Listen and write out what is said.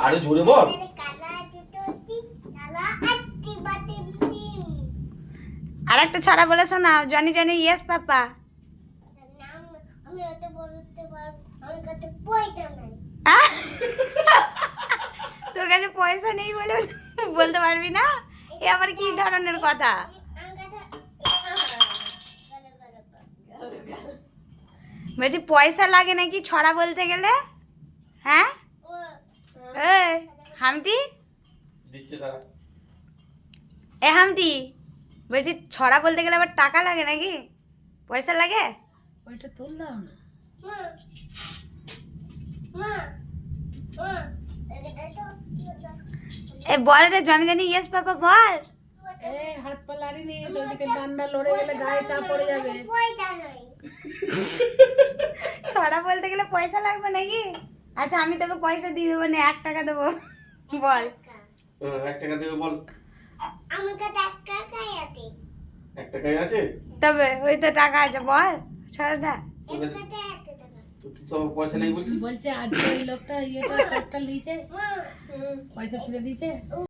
আরে জোরে বল। আর একটা ছড়া বলে শোনাও। জনি জনি ইয়েস পাপা। তোর কাছে পয়সা নেই বলে বলতে পারবি না? এ আবার কি ধরনের কথা? বলছি পয়সা লাগে নাকি ছড়া বলতে গেলে? হ্যাঁ এই হামটি, দিচ্ছে তারা। এ হামটি, বলছি ছড়া বলতে গেলে আবার টাকা লাগে নাকি? পয়সা লাগে? ওইটা তুললাম না। এ বল রে জনি জনি ইয়েস পাপা বল। এই হাত পা লাড়ি নিয়ে ওদিকে ডান্ডা লড়ে গেলে গায়ে চাপ পড়ে যাবে। ছড়া বলতে গেলে পয়সা লাগবে নাকি? আচ্ছা আমি তোকে পয়সা দিয়ে দেবো না, 1 টাকা দেবো। বল 1 টাকা দেবে বল। আমার কাছে 1 টাকাই আছে। 1 টাকাই আছে? তবে ওই তো টাকা আছে, বল ছড়াটা। তোর কাছে কত আছে টাকা? তুই তো পয়সা নেই বলছিস। বলছে আজকে ওই লোকটা ইয়েটা চারটা লিয়েছে, পয়সা ফিরে দিয়েছে।